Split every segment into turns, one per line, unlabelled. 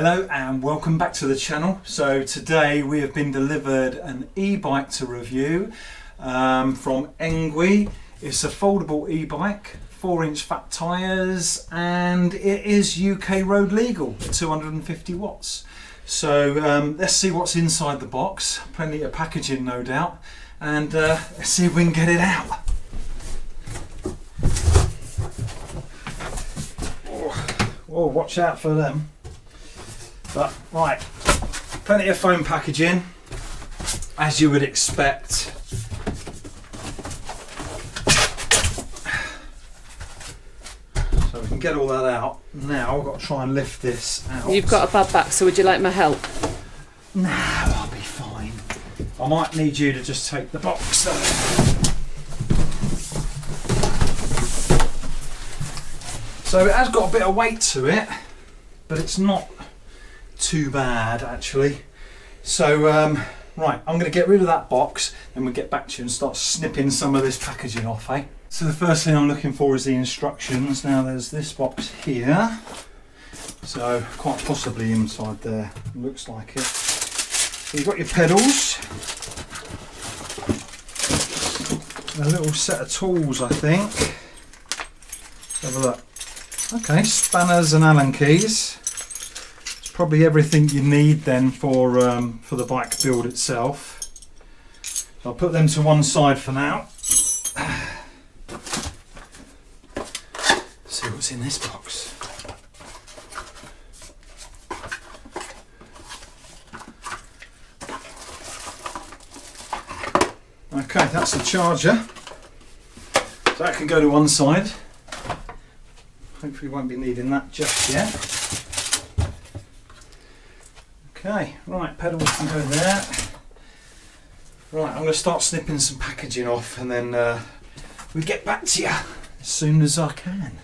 Hello and welcome back to the channel. So today we have been delivered an e-bike to review from Engwe. It's a foldable e-bike, 4-inch fat tyres, and it is UK road legal at 250 watts. So let's see what's inside the box. Plenty of packaging no doubt, and let's see if we can get it out. Oh, watch out for them. But right, plenty of foam packaging, as you would expect. So we can get all that out. Now I've got to try and lift this out.
You've got a bad back, so would you like my help?
No, I'll be fine. I might need you to just take the box though. So it has got a bit of weight to it, but it's not too bad actually. So right, I'm going to get rid of that box and we'll get back to you and start snipping some of this packaging off, eh? So the first thing I'm looking for is the instructions. Now there's this box here, so quite possibly inside there, looks like it. So you've got your pedals, a little set of tools I think. Let's have a look. Okay, spanners and Allen keys. It's probably everything you need then for the bike build itself. So I'll put them to one side for now. See what's in this box. Okay, that's the charger. So that can go to one side. Hopefully won't be needing that just yet. Okay, right, pedals can go there. Right, I'm going to start snipping some packaging off and then we get back to you as soon as I can.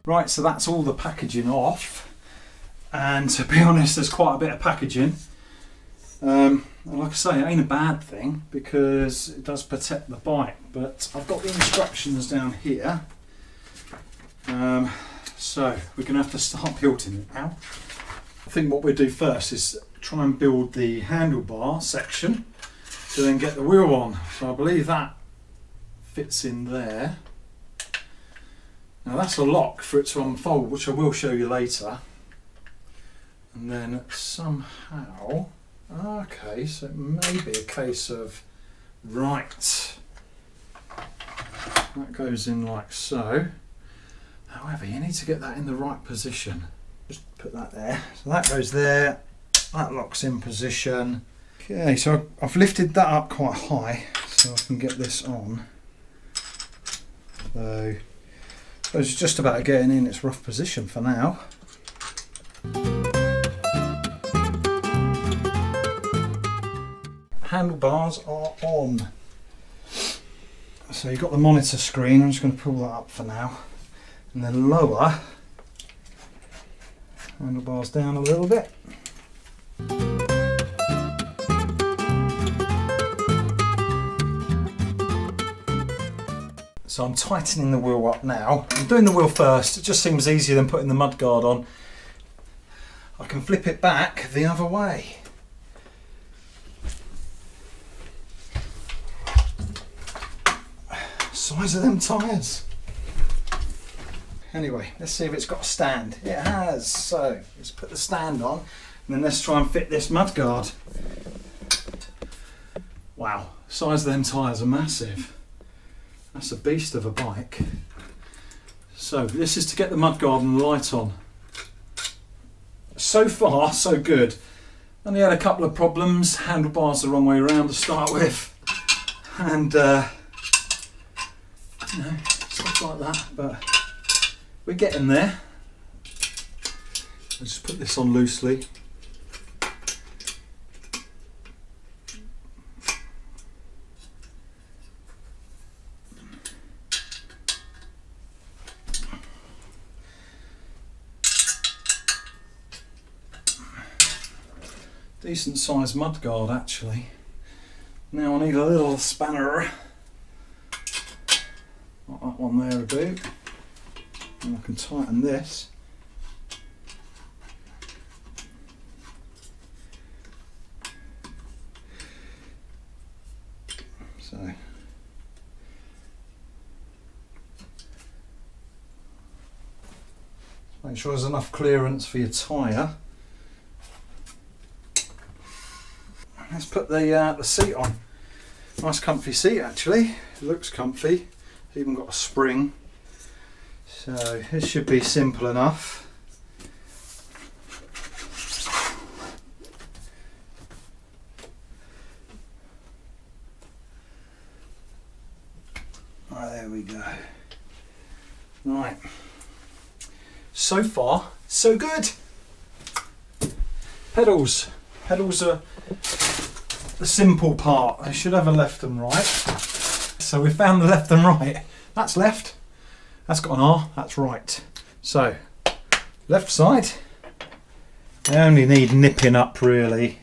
Right, so that's all the packaging off, and to be honest there's quite a bit of packaging. And like I say, it ain't a bad thing because it does protect the bike, but I've got the instructions down here, so we're going to have to start building it now. I think what we'll do first is try and build the handlebar section to then get the wheel on. So I believe that fits in there. Now that's a lock for it to unfold, which I will show you later. And then somehow, okay, so it may be a case of, right, that goes in like so. However, you need to get that in the right position. Just put that there. So that goes there, that locks in position. Okay, so I've lifted that up quite high so I can get this on. So it's just about getting in its rough position for now. Handlebars are on. So you've got the monitor screen. I'm just going to pull that up for now. And then lower handlebars down a little bit. So I'm tightening the wheel up now. I'm doing the wheel first, it just seems easier than putting the mudguard on. I can flip it back the other way. Size of them tyres. Anyway, let's see if it's got a stand. It has, so let's put the stand on and then let's try and fit this mudguard. Wow, size of them tyres are massive. That's a beast of a bike. So this is to get the mudguard and the light on. So far, so good. Only had a couple of problems. Handlebars the wrong way around to start with. And, you know, stuff like that. But we're getting there. I'll just put this on loosely. Decent sized mudguard actually. Now I need a little spanner. Like that one there a bit. And I can tighten this. So make sure there's enough clearance for your tyre. Let's put the seat on. Nice comfy seat actually. It looks comfy. It's even got a spring. So this should be simple enough. Right, there we go. Right. So far, so good. Pedals. Pedals are the simple part. I should have a left and right. So we found the left and right. That's left. That's got an R. That's right. So left side. I only need nipping up really.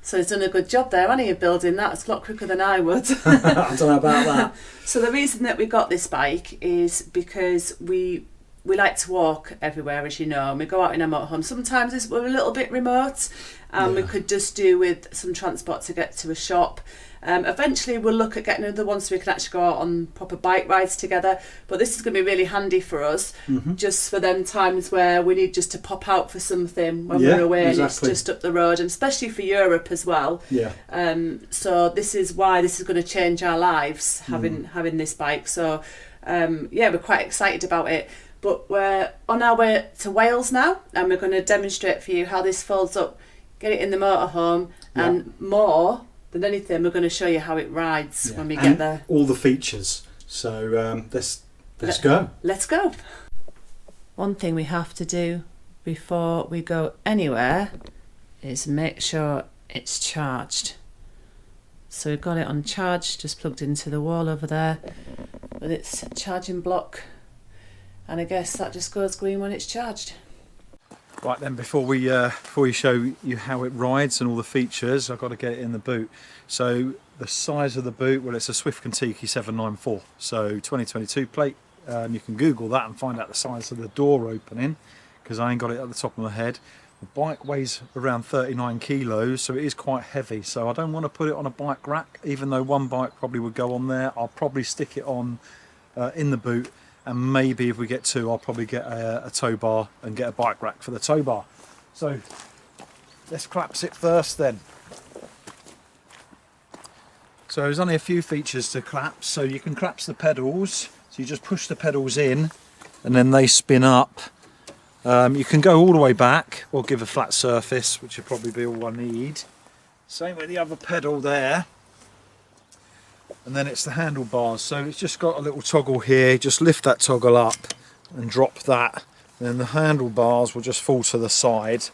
So he's done a good job there, hasn't he, of building that? It's a lot quicker than I would.
I don't know about that.
So the reason that we got this bike is because we like to walk everywhere, as you know, and we go out in our motorhome. Sometimes we're a little bit remote, and we could just do with some transport to get to a shop. Eventually we'll look at getting another one so we can actually go out on proper bike rides together, but this is going to be really handy for us, just for them times where we need just to pop out for something when we're away, and it's just up the road, and especially for Europe as well. So this is why this is going to change our lives, having this bike. So we're quite excited about it. But we're on our way to Wales now, and we're going to demonstrate for you how this folds up, get it in the motorhome, and more than anything, we're going to show you how it rides when we get there.
All the features. So let's go.
Let's go. One thing we have to do before we go anywhere is make sure it's charged. So we've got it on charge, just plugged into the wall over there with its charging block. And I guess that just goes green when it's charged.
Right then, before we show you how it rides and all the features, I've got to get it in the boot. So the size of the boot, well, it's a Swift Kentucky 794, so 2022 plate. You can Google that and find out the size of the door opening, because I ain't got it at the top of my head. The bike weighs around 39 kilos, so it is quite heavy. So I don't want to put it on a bike rack, even though one bike probably would go on there. I'll probably stick it on in the boot. And maybe if we get two, I'll probably get a tow bar and get a bike rack for the tow bar. So let's collapse it first then. So there's only a few features to collapse. So you can collapse the pedals. So you just push the pedals in and then they spin up. You can go all the way back or give a flat surface, which would probably be all I need. Same with the other pedal there. And then it's the handlebars, so it's just got a little toggle here. Just lift that toggle up and drop that, and then the handlebars will just fall to the side.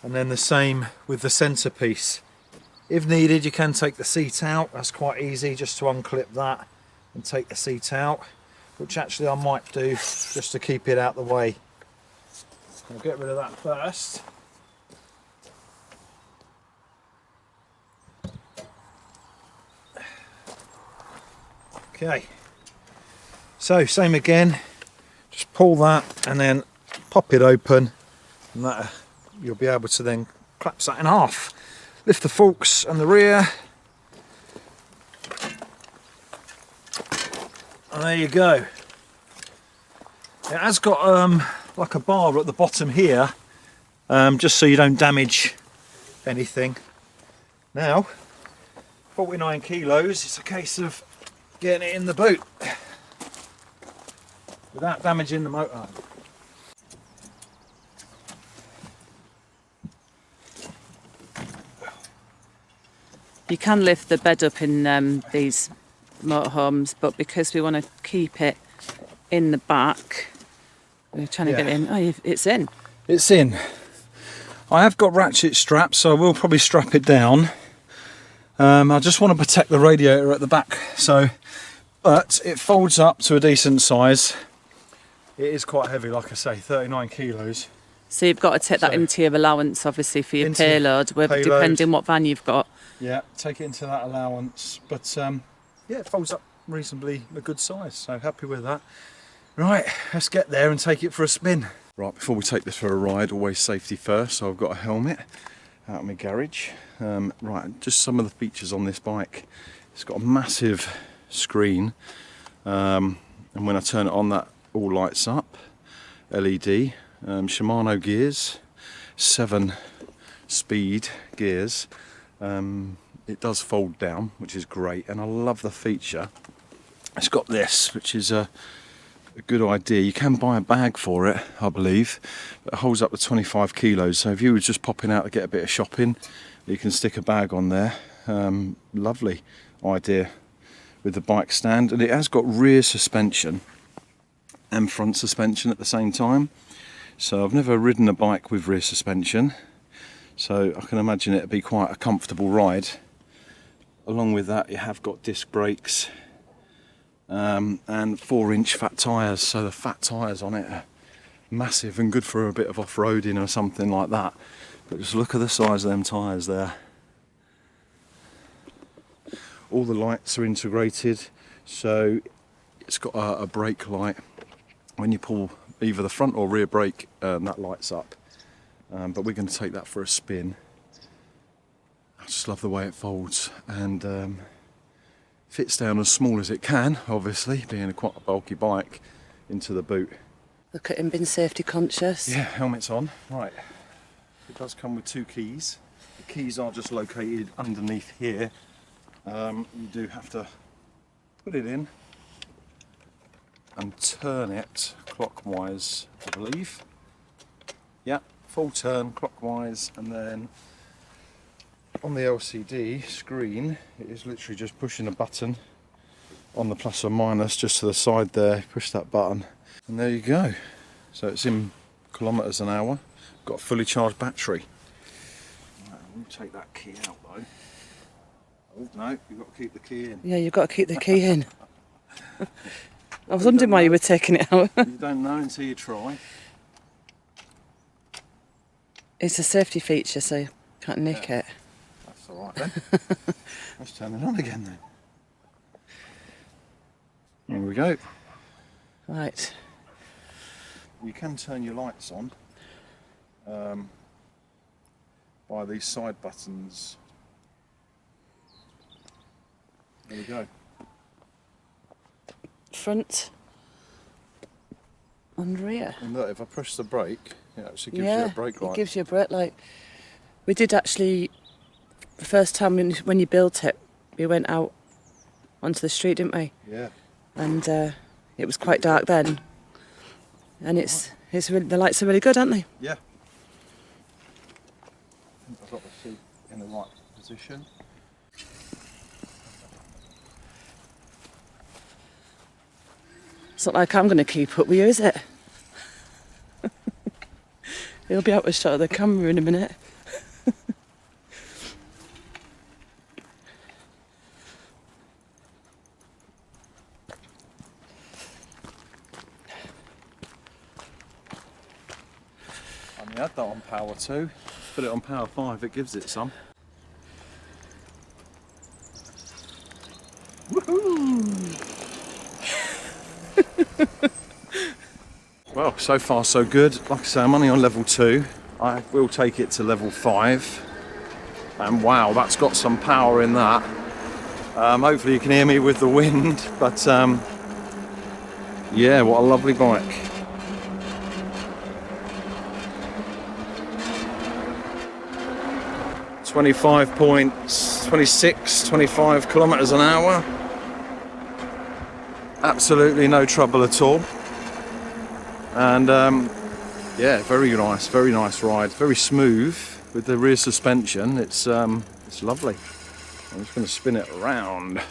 And then the same with the centerpiece. If needed, you can take the seat out. That's quite easy, just to unclip that and take the seat out, which actually I might do just to keep it out the way. I'll get rid of that first. Okay, so same again, just pull that and then pop it open, and that you'll be able to then collapse that in half. Lift the forks and the rear, and there you go. It has got like a bar at the bottom here, just so you don't damage anything. Now, 49 kilos, it's a case of getting it in the boot without damaging the motor.
You can lift the bed up in these motorhomes, but because we want to keep it in the back, we're trying to get it in. Oh, it's in.
It's in. I have got ratchet straps, so I will probably strap it down. I just want to protect the radiator at the back, so but it folds up to a decent size. It is quite heavy, like I say, 39 kilos.
So you've got to take that into your allowance, obviously, for your payload, depending what van you've got.
Yeah, take it into that allowance. But yeah, it folds up reasonably a good size, so happy with that. Right, let's get there and take it for a spin. Right, before we take this for a ride, always safety first, so I've got a helmet out of my garage. Right, just some of the features on this bike. It's got a massive screen, and when I turn it on, that all lights up. LED. Shimano gears, 7-speed gears. It does fold down, which is great, and I love the feature. It's got this, which is a good idea. You can buy a bag for it, I believe. It holds up to 25 kilos, so if you were just popping out to get a bit of shopping, you can stick a bag on there. Lovely idea with the bike stand, and it has got rear suspension and front suspension at the same time. So I've never ridden a bike with rear suspension, so I can imagine it'd be quite a comfortable ride. Along with that, you have got disc brakes and 4-inch fat tyres, so the fat tyres on it are massive and good for a bit of off-roading or something like that. But just look at the size of them tyres there. All the lights are integrated, so it's got a brake light. When you pull either the front or rear brake, that lights up. But we're going to take that for a spin. I just love the way it folds, and fits down as small as it can, obviously, being quite a bulky bike, into the boot.
Look at him being safety conscious.
Yeah, helmet's on. Right, it does come with 2 keys. The keys are just located underneath here. You do have to put it in and turn it clockwise, I believe. Yeah, full turn clockwise, and then on the LCD screen, it is literally just pushing a button on the plus or minus just to the side there. Push that button, and there you go. So it's in kilometres an hour. Got a fully charged battery. Right, we'll take that key out though. Oh no, you've got to keep the key in.
Yeah, you've got to keep the key in. I was wondering why you were taking it out.
You don't know until you try.
It's a safety feature, so you can't nick it.
That's alright then. Let's turn it on again then. Here we go.
Right.
You can turn your lights on by these side buttons. There we go.
Front and rear.
And look, if I push the brake, it actually gives you a brake light.
It gives you a brake light. We did actually, the first time when you built it, we went out onto the street, didn't we?
Yeah.
And it was quite dark then. And it's really, the lights are really good, aren't they?
Yeah. I think I've got the seat in the right position.
It's not like I'm going to keep up with you, is it? He'll be out of shot of the camera in a minute.
I mean, had that on power 2. Put it on power 5, it gives it some. Woohoo! Well, so far so good. Like I say, I'm only on level 2. I will take it to level 5. And wow, that's got some power in that. Hopefully you can hear me with the wind, but yeah, what a lovely bike. .25 kilometres an hour. Absolutely no trouble at all. And yeah, very nice ride. Very smooth with the rear suspension. It's lovely. I'm just going to spin it around.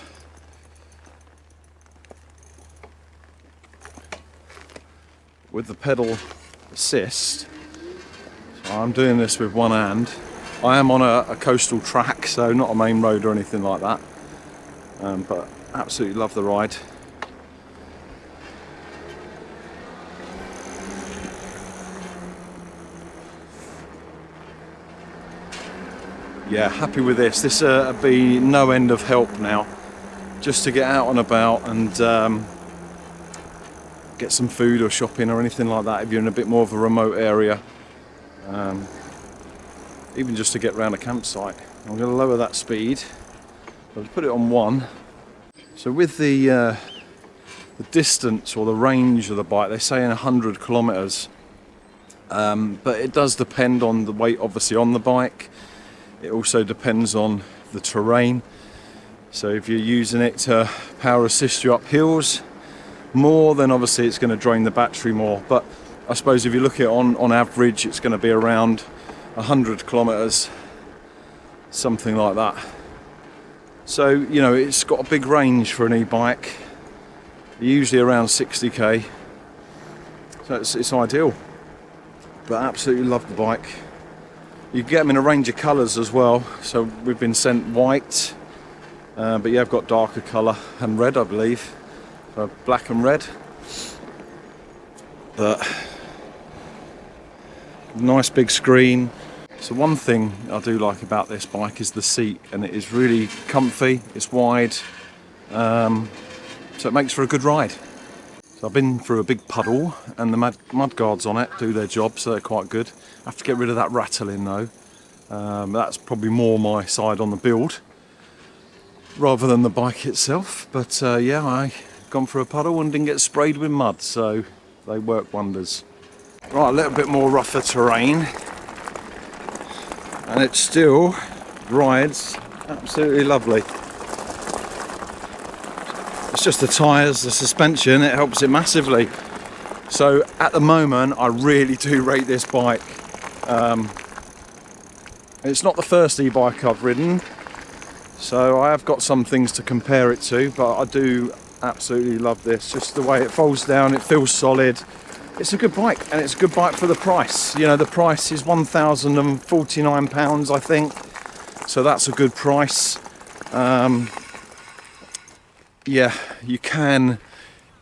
With the pedal assist, so I'm doing this with one hand. I am on a coastal track, so not a main road or anything like that. But absolutely love the ride. yeah, happy with this. This would be no end of help now, just to get out and about and get some food or shopping or anything like that if you're in a bit more of a remote area. Even just to get around a campsite. I'm going to lower that speed. I'll put it on 1. So with the distance or the range of the bike, they're saying 100 kilometers. But it does depend on the weight, obviously, on the bike. It also depends on the terrain. So if you're using it to power assist you up hills more, then obviously it's going to drain the battery more. But I suppose if you look at it on average, it's going to be around 100 kilometers, something like that. So, you know, it's got a big range for an e-bike, usually around 60k. So it's ideal. But I absolutely love the bike. You can get them in a range of colours as well. So we've been sent white, but yeah, I've got darker colour and red, I believe. So black and red. But nice big screen. So one thing I do like about this bike is the seat, and it is really comfy. It's wide, so it makes for a good ride. So I've been through a big puddle, and the mud guards on it do their job, so they're quite good. I have to get rid of that rattling though. That's probably more my side on the build rather than the bike itself. But yeah, I gone through a puddle and didn't get sprayed with mud, so they work wonders. Right, a little bit more rougher terrain, and it still rides absolutely lovely. It's just the tyres, the suspension, it helps it massively. So at the moment, I really do rate this bike. It's not the first e-bike I've ridden, so I have got some things to compare it to, but I do absolutely love this. Just the way it folds down, it feels solid. It's a good bike, and it's a good bike for the price. You know, the price is £1,049, I think, so that's a good price. Yeah, you can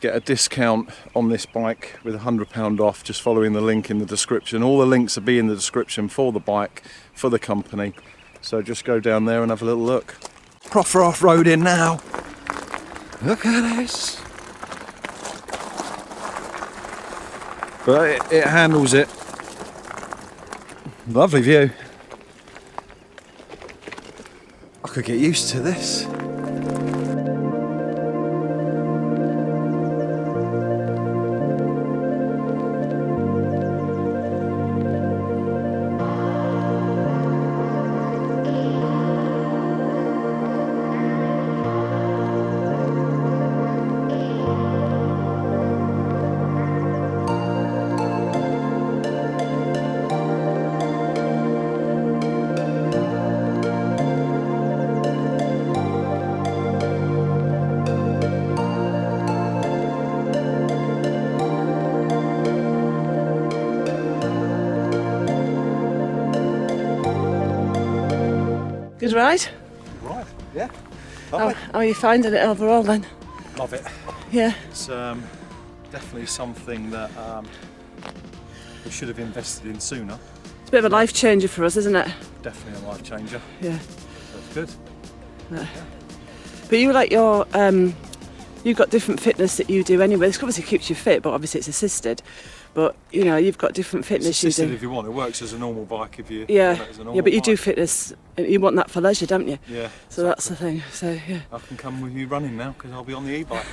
get a discount on this bike with £100 off just following the link in the description. All the links will be in the description for the bike, for the company. So just go down there and have a little look. Proper off-roading now. Look at this. But it handles it. Lovely view. I could get used to this.
Good ride?
Right, yeah.
How are you finding it overall then?
Love it.
Yeah.
It's definitely something that we should have invested in sooner.
It's a bit of a life changer for us, isn't it?
Definitely a life changer.
Yeah.
That's good.
Yeah. But you like your you've got different fitness that you do anyway. This obviously keeps you fit, but obviously it's assisted. But you know, you've got different fitness
It's assisted
you do.
if you want. It works as a normal bike if you
Yeah.
want it as a normal
Yeah, but you
bike.
do fitness. You want that for leisure, don't you?
Yeah.
So that's the thing. So yeah.
I can come with you running now because I'll be on the e-bike.